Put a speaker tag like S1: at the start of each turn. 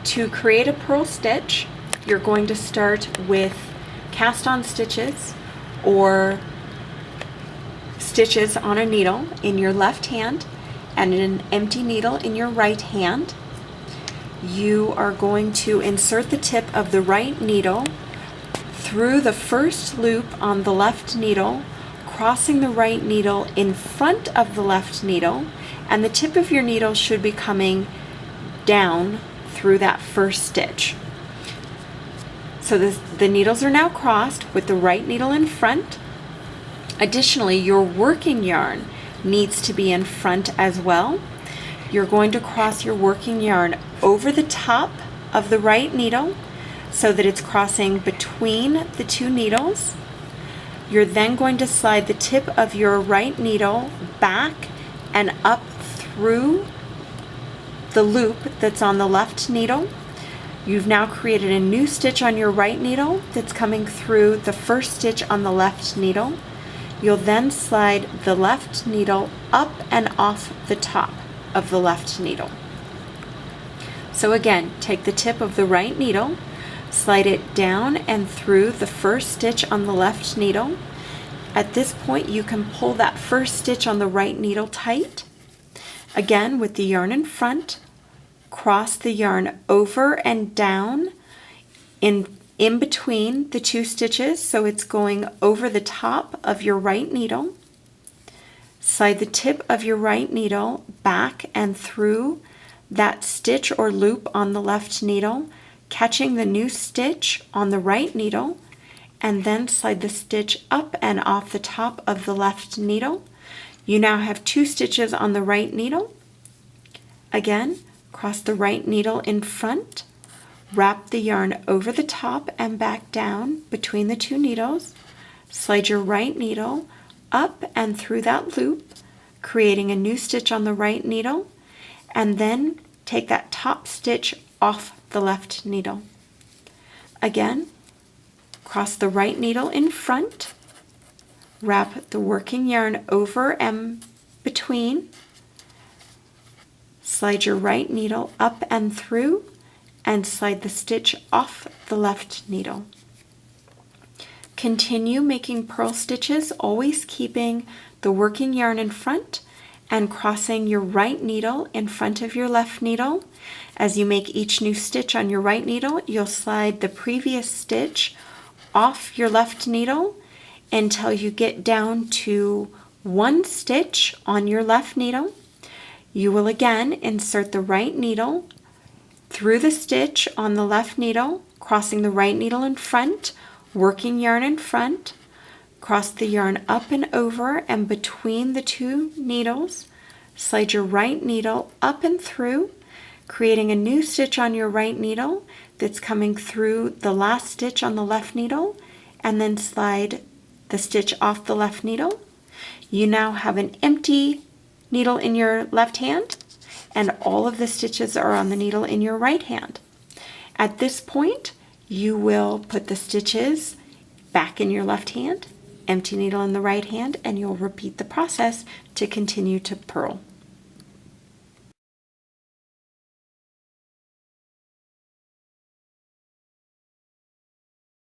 S1: To create a purl stitch, you're going to start with cast on stitches or stitches on a needle in your left hand and an empty needle in your right hand. You are going to insert the tip of the right needle through the first loop on the left needle, crossing the right needle in front of the left needle, and the tip of your needle should be coming down through that first stitch. So the needles are now crossed with the right needle in front. Additionally, your working yarn needs to be in front as well. You're going to cross your working yarn over the top of the right needle so that it's crossing between the two needles. You're then going to slide the tip of your right needle back and up through the loop that's on the left needle. You've now created a new stitch on your right needle that's coming through the first stitch on the left needle. You'll then slide the left needle up and off the top of the left needle. So again, take the tip of the right needle, slide it down and through the first stitch on the left needle. At this point, you can pull that first stitch on the right needle tight. Again, with the yarn in front, cross the yarn over and down in between the two stitches, so it's going over the top of your right needle. Slide the tip of your right needle back and through that stitch or loop on the left needle, catching the new stitch on the right needle, and then slide the stitch up and off the top of the left needle. You now have two stitches on the right needle. Again, cross the right needle in front, wrap the yarn over the top and back down between the two needles, slide your right needle up and through that loop, creating a new stitch on the right needle, and then take that top stitch off the left needle. Again, cross the right needle in front, wrap the working yarn over and between, slide your right needle up and through, and slide the stitch off the left needle. Continue making purl stitches, always keeping the working yarn in front and crossing your right needle in front of your left needle. As you make each new stitch on your right needle, you'll slide the previous stitch off your left needle until you get down to one stitch on your left needle. You will again insert the right needle through the stitch on the left needle, crossing the right needle in front, working yarn in front, cross the yarn up and over and between the two needles, slide your right needle up and through, creating a new stitch on your right needle that's coming through the last stitch on the left needle, and then slide the stitch off the left needle. You now have an empty needle in your left hand, and all of the stitches are on the needle in your right hand. At this point, you will put the stitches back in your left hand, empty needle in the right hand, and you'll repeat the process to continue to purl.